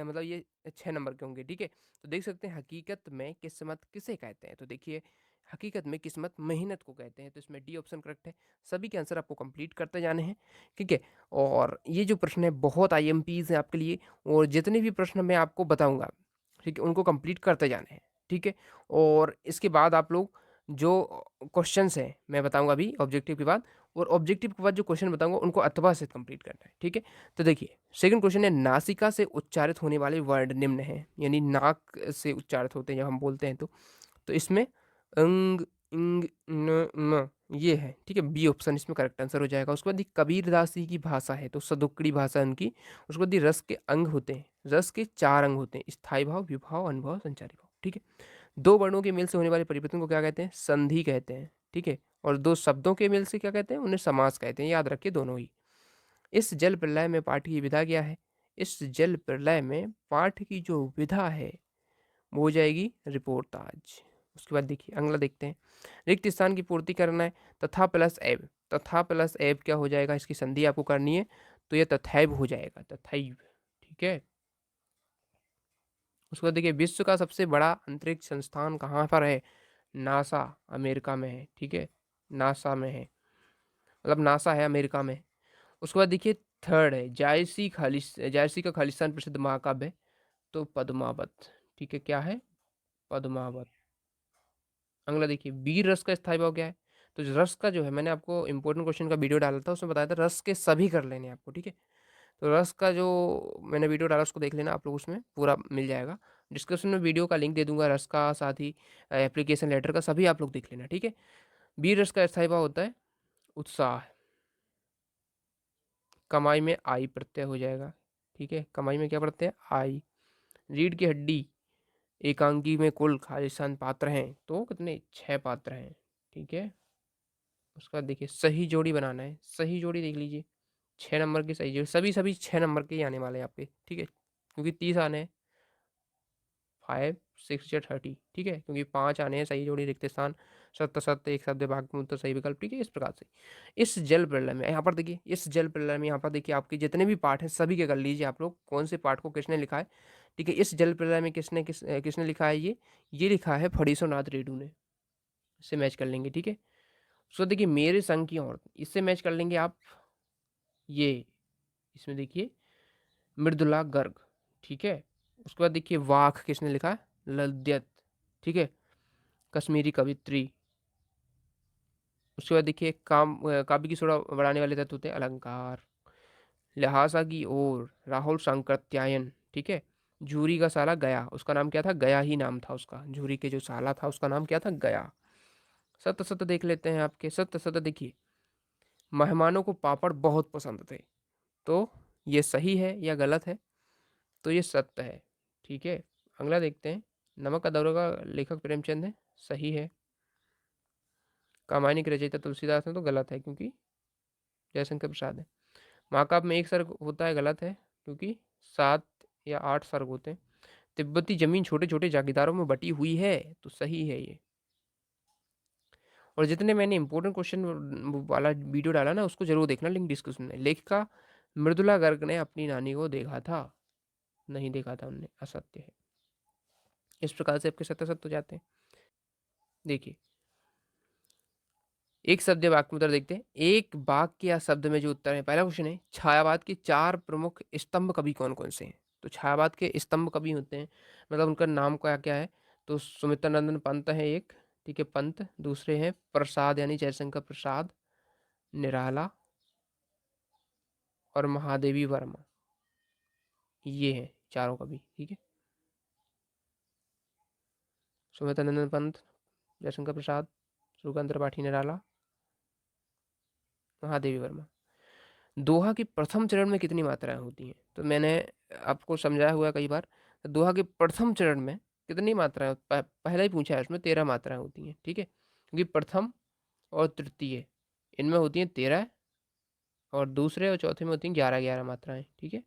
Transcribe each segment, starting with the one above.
मतलब ये 6 नंबर के होंगे, ठीक है। तो देख सकते हैं हकीकत में किस्मत किसे कहते हैं, तो देखिए हकीकत में किस्मत मेहनत को कहते हैं, तो इसमें डी ऑप्शन करेक्ट है। सभी के आंसर आपको कंप्लीट करते जाने हैं, ठीक है। और ये जो प्रश्न है बहुत आईएमपीज है आपके लिए, और जितने भी प्रश्न मैं आपको बताऊंगा, ठीक है, उनको कंप्लीट करते जाने हैं, ठीक है। और इसके बाद आप लोग जो क्वेश्चंस हैं मैं बताऊंगा अभी ऑब्जेक्टिव के बाद, और ऑब्जेक्टिव के बाद जो क्वेश्चन बताऊंगा उनको अथवा से कंप्लीट करना है, ठीक है। तो देखिए सेकंड क्वेश्चन है, नासिका से उच्चारित होने वाले वर्ड निम्न हैं, यानी नाक से उच्चारित होते हैं जब हम बोलते हैं तो इसमें अंग, इंग, न, म ये है, ठीक है। बी ऑप्शन इसमें करेक्ट आंसर हो जाएगा। उसके बाद कबीरदास जी की भाषा है तो सदुक्कड़ी भाषा है उनकी। उसके बाद रस के अंग होते हैं, रस के 4 अंग होते हैं, स्थायी भाव, विभाव, अनुभव, संचारी भाव, ठीक है। 2 वर्णों के मेल से होने वाले परिवर्तन को क्या कहते हैं, संधि कहते हैं, ठीक है। और 2 शब्दों के मेल से क्या कहते हैं, उन्हें समास कहते हैं, याद रखिए दोनों ही। इस जल प्रलय में पाठ की विधा क्या है, इस जल प्रलय में पाठ की जो विधा है वो हो जाएगी रिपोर्टाज। उसके बाद देखिए अगला देखते हैं, रिक्त स्थान की पूर्ति करना है, तथा प्लस एब, तथा प्लस एब क्या हो जाएगा, इसकी संधि आपको करनी है, तो ये तथैव हो जाएगा, तथैव, ठीक है। उसके बाद देखिए विश्व का सबसे बड़ा अंतरिक्ष संस्थान कहाँ पर है, नासा अमेरिका में है, ठीक है, नासा में है, मतलब नासा है अमेरिका में। उसके बाद देखिए थर्ड है, जायसी का खालिस्तान प्रसिद्ध महाकाव्य है, तो पद्मावत, ठीक है, क्या है, पद्मावत। अगला देखिए वीर रस का स्थायी भाव क्या है, तो रस का जो है मैंने आपको इंपॉर्टेंट क्वेश्चन का वीडियो डाला था, उसमें बताया था रस के सभी कर लेने आपको, ठीक है। तो रस का जो मैंने वीडियो डाला उसको देख लेना आप लोग, उसमें पूरा मिल जाएगा। डिस्क्रिप्शन में वीडियो का लिंक दे दूंगा रस का, साथ ही एप्लीकेशन लेटर का, सभी आप लोग देख लेना, ठीक है। वीर रस का स्थायी भाव होता है उत्साह, कमाई में आई प्रत्यय हो जाएगा, ठीक है, कमाई में क्या प्रत्यय, आई। रीढ़ की हड्डी एकांकी में कुल खालिस्तान पात्र हैं, तो कितने, 6 पात्र हैं, ठीक है। उसका देखिए सही जोड़ी बनाना है, सही जोड़ी देख लीजिए, 6 नंबर की सही जोड़ी, सभी सभी 6 नंबर के ही आने वाले हैं आपके, ठीक है, क्योंकि 30 आने हैं, 5 6 या 30, ठीक है, क्योंकि 5 आने हैं सही जोड़ी, रिक्त स्थान, सत्य सत्य, एक शब्द भाग में उत्तर सही विकल्प, ठीक है। इस प्रकार से इस जल प्रलय में यहाँ पर देखिए, इस जल प्रलय में यहाँ पर देखिए आपके जितने भी पाठ हैं सभी के कर लीजिए आप लोग, कौन से पाठ को किसने लिखा है, ठीक है। इस जल प्रलय में किसने लिखा है, ये लिखा है फणीश्वरनाथ रेणु ने, इससे मैच कर लेंगे, ठीक है। सो देखिए मेरे संग की औरत, इससे मैच कर लेंगे आप, ये इसमें देखिए मृदुला गर्ग, ठीक है। उसके बाद देखिए वाक किसने लिखा है, लद्यत, ठीक है, कश्मीरी कवित्री। उसके बाद देखिए काव्य की थोड़ा बढ़ाने वाले तत्व होते हैं अलंकार, लिहाजा की ओर राहुल सांकृत्यायन, ठीक है। झूरी का साला गया, उसका नाम क्या था, गया ही नाम था उसका, झूरी के जो साला था उसका नाम क्या था, गया। सत्य सत्य देख लेते हैं आपके, सत्य सत्य देखिए, मेहमानों को पापड़ बहुत पसंद थे, तो ये सही है या गलत है, तो ये सत्य है, ठीक है। अगला देखते हैं, नमक का दौरा का लेखक प्रेमचंद है, सही है। कामायनी के रचयिता तुलसीदास है, तो गलत है क्योंकि जयशंकर प्रसाद है। महाकाव्य में एक सर्ग होता है, गलत है क्योंकि 7 या 8 सर्ग होते हैं। तिब्बती जमीन छोटे छोटे जागीरदारों में बटी हुई है, तो सही है ये। और जितने मैंने इंपॉर्टेंट क्वेश्चन वाला वीडियो डाला ना उसको जरूर देखना, लिंक डिस्क्रिप्शन में। लेखिका मृदुला गर्ग ने अपनी नानी को देखा था, नहीं देखा था उनने, असत्य है। इस प्रकार से आपके सत्य सत्य हो जाते हैं। देखिए एक शब्द या वाक्य में उत्तर देखते हैं, एक वाक्य या शब्द में जो उत्तर है, पहला क्वेश्चन है छायावाद के 4 प्रमुख स्तंभ कवि कौन कौन से हैं, तो छायावाद के स्तंभ कवि होते हैं, मतलब उनका नाम क्या क्या है, तो सुमित्रानंदन पंत है एक, ठीक है, पंत। दूसरे हैं प्रसाद यानी जयशंकर प्रसाद, निराला और महादेवी वर्मा, ये हैं चारों कवि, ठीक है। सुमित्रानंदन पंत, जयशंकर प्रसाद, सुगंध त्रिपाठी निराला, महादेवी वर्मा। दोहा के प्रथम चरण में कितनी मात्राएं होती हैं, तो मैंने आपको समझाया हुआ है कई बार, दोहा के प्रथम चरण में कितनी मात्राएं, पहले ही पूछा है, उसमें 13 मात्राएं होती हैं, ठीक है, क्योंकि प्रथम और तृतीय इनमें होती हैं 13, और दूसरे और चौथे में होती हैं 11 11 मात्राएं, ठीक है।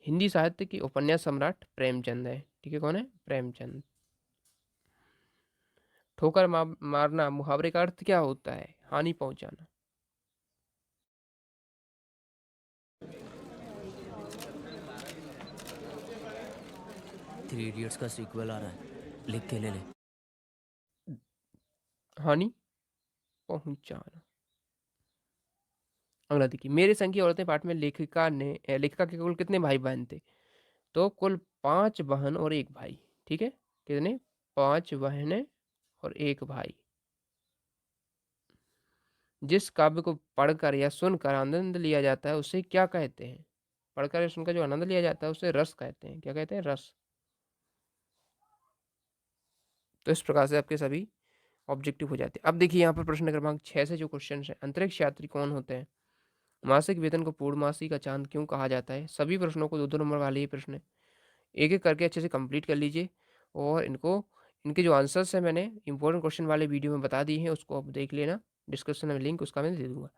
हिंदी साहित्य की उपन्यास सम्राट प्रेमचंद है, ठीक है, कौन है, प्रेमचंद। ठोकर मारना मुहावरे का अर्थ क्या होता है, हानि पहुंचाना। थ्री इडियट्स का सीक्वल आ रहा है, लिख के ले ले। हानि पहुंचाना। अगला देखिए, मेरे संग की औरतें पाठ में लेखिका के कुल कितने भाई बहन थे? तो कुल 5 बहन और 1 भाई। ठीक है, कितने? 5 बहनें और 1 भाई। जिस काव्य को पढ़कर या सुनकर आनंद लिया जाता है उसे क्या कहते हैं? पढ़कर या सुनकर जो आनंद लिया जाता है उसे रस कहते हैं। क्या कहते हैं? रस। तो इस प्रकार से आपके सभी ऑब्जेक्टिव हो जाते हैं। अब देखिए यहाँ पर प्रश्न क्रमांक 6 से जो क्वेश्चन है, अंतरिक्ष यात्री कौन होते हैं? मासिक वेतन को पूर्णमासी का चांद क्यों कहा जाता है? सभी प्रश्नों को 2-2 नंबर वाले ये प्रश्न है। एक-एक करके अच्छे से कंप्लीट कर लीजिए और इनके जो आंसर्स हैं मैंने इंपॉर्टेंट क्वेश्चन वाले वीडियो में बता दिए हैं, उसको आप देख लेना। डिस्क्रिप्शन में लिंक उसका मैं दे दूँगा।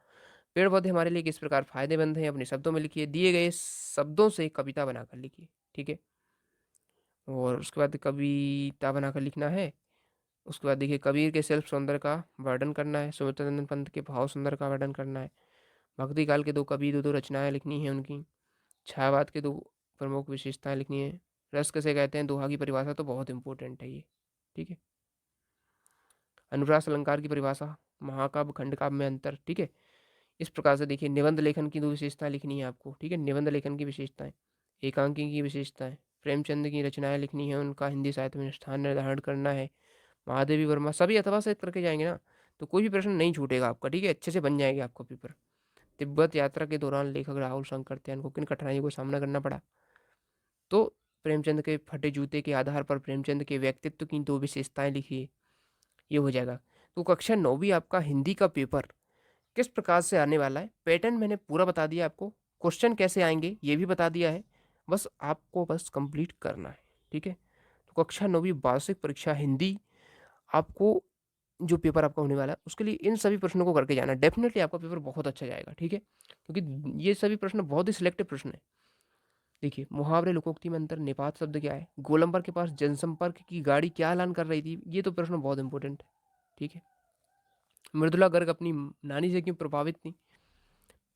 पेड़-पौधे हमारे लिए किस प्रकार फ़ायदेमंद हैं? अपने शब्दों में लिखिए। दिए गए शब्दों से कविता बनाकर लिखिए। ठीक है? और उसके बाद कविता बनाकर लिखना है। उसके बाद देखिए, कबीर के शिल्प सौंदर्य का वर्णन करना है। सुमित्रानंद पंत के भाव सुंदर का वर्णन करना है। भक्ति काल के 2 कवि 2-2 रचनाएँ लिखनी है उनकी। छायावाद के 2 प्रमुख विशेषताएँ लिखनी है। रस किसे कहते हैं? दोहा की परिभाषा तो बहुत इम्पोर्टेंट है ये। ठीक है? अनुप्रास अलंकार की परिभाषा, महाकाव्य, खंडकाव्य में अंतर। ठीक है? इस प्रकार से देखिए, निबंध लेखन की 2 विशेषताएँ लिखनी है आपको। ठीक है? निबंध लेखन की विशेषताएँ, एकांकी की विशेषताएँ, प्रेमचंद की रचनाएँ लिखनी है, उनका हिंदी साहित्य में स्थान निर्धारण करना है। महादेवी वर्मा, सभी अथवा से करके जाएँगे ना, तो कोई भी प्रश्न नहीं छूटेगा आपका। ठीक है? अच्छे से बन जाएगा आपका पेपर। तिब्बत यात्रा के दौरान लेखक राहुल शंकरत्यान को किन कठिनाइयों का सामना करना पड़ा? तो प्रेमचंद के फटे जूते के आधार पर प्रेमचंद के व्यक्तित्व की 2 विशेषताएँ लिखिए, ये हो जाएगा। तो कक्षा 9वीं आपका हिंदी का पेपर किस प्रकार से आने वाला है, पैटर्न मैंने पूरा बता दिया आपको, क्वेश्चन कैसे आएँगे ये भी बता दिया है, बस आपको कंप्लीट करना है। ठीक है? तो कक्षा 9वीं वार्षिक परीक्षा हिंदी आपको जो पेपर आपका होने वाला है, उसके लिए इन सभी प्रश्नों को करके जाना है। डेफ़िनिटली आपका पेपर बहुत अच्छा जाएगा। ठीक है? क्योंकि ये सभी प्रश्न बहुत ही सिलेक्टिव प्रश्न हैं। देखिए, मुहावरे लोकोक्ति में अंतर, निपात शब्द क्या है? गोलंबर के पास जनसंपर्क की गाड़ी क्या ऐलान कर रही थी? ये तो प्रश्न बहुत इंपॉर्टेंट है। ठीक है? मृदुला गर्ग अपनी नानी से क्यों प्रभावित थी?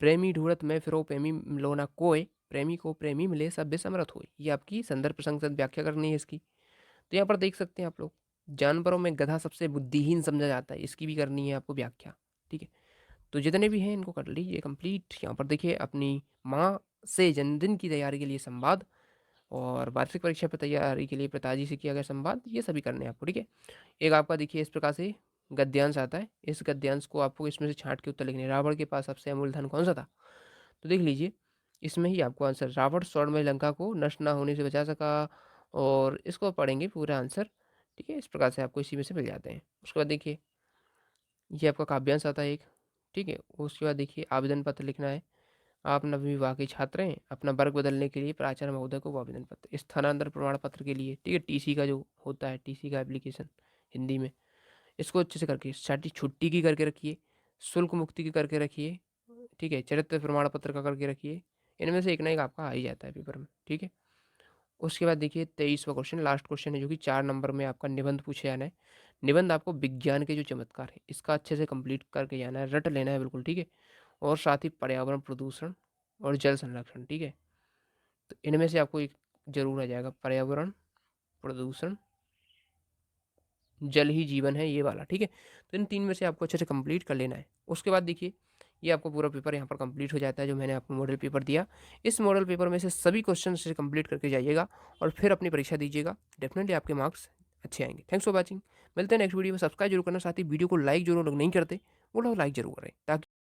प्रेमी ढूंढत मैं फिरो प्रेमी मिलो ना कोय, प्रेमी को प्रेमी मिले सभ्य समरथ होय। ये आपकी संदर्भ प्रसंग व्याख्या करनी है इसकी। तो यहाँ पर देख सकते हैं आप लोग, जानवरों में गधा सबसे बुद्धिहीन समझा जाता है, इसकी भी करनी है आपको व्याख्या। ठीक है? तो जितने भी हैं इनको कर लीजिए कंप्लीट। यहाँ पर देखिए, अपनी माँ से जन्मदिन की तैयारी के लिए संवाद और वार्षिक परीक्षा पर तैयारी के लिए पिताजी से किया गया संवाद, ये सभी करने हैं आपको। ठीक है? एक आपका देखिए इस प्रकार से गद्यांश आता है। इस गद्यांश को आपको इसमें से छांट के उत्तर लिखने हैं। रावण के पास सबसे अमूल्य धन कौन सा था? तो देख लीजिए, इसमें ही आपको आंसर, रावण स्वर्णमय लंका को नष्ट ना होने से बचा सका, और इसको पढ़ेंगे पूरा आंसर। ठीक है? इस प्रकार से आपको इसी में से मिल जाते हैं। उसके बाद देखिए, ये आपका काव्यांश आता है एक। ठीक है? उसके बाद देखिए, आवेदन पत्र लिखना है। आप नवीं विभाग के छात्र हैं, अपना वर्ग बदलने के लिए प्राचार्य महोदय को आवेदन पत्र, स्थानांतरण प्रमाण पत्र के लिए। ठीक है? टीसी का जो होता है, टीसी का एप्लीकेशन हिंदी में, इसको अच्छे से करके, छुट्टी की करके रखिए, शुल्क मुक्ति की करके रखिए। ठीक है? चरित्र प्रमाण पत्र का करके रखिए। इनमें से एक ना एक आपका आ ही जाता है पेपर में। ठीक है? उसके बाद देखिए 23वां क्वेश्चन, लास्ट क्वेश्चन है, जो कि 4 नंबर में आपका निबंध पूछे जाना है। निबंध आपको विज्ञान के जो चमत्कार है इसका अच्छे से कंप्लीट करके जाना है, रट लेना है बिल्कुल। ठीक है? और साथ ही पर्यावरण प्रदूषण और जल संरक्षण। ठीक है? तो इनमें से आपको एक जरूर आ जाएगा, पर्यावरण प्रदूषण जल ही जीवन है, ये वाला। ठीक है? तो इन 3 में से आपको अच्छे से कंप्लीट कर लेना है। उसके बाद देखिए, ये आपको पूरा पेपर यहाँ पर कंप्लीट हो जाता है, जो मैंने आपको मॉडल पेपर दिया। इस मॉडल पेपर में से सभी क्वेश्चन से कंप्लीट करके जाइएगा और फिर अपनी परीक्षा दीजिएगा। डेफिनेटली आपके मार्क्स अच्छे आएंगे। Thanks for watching. मिलते हैं नेक्स्ट वीडियो में। सब्सक्राइब जरूर करना, साथ ही वीडियो को लाइक जो लोग नहीं करते वो लोग लाइक जरूर करें, ताकि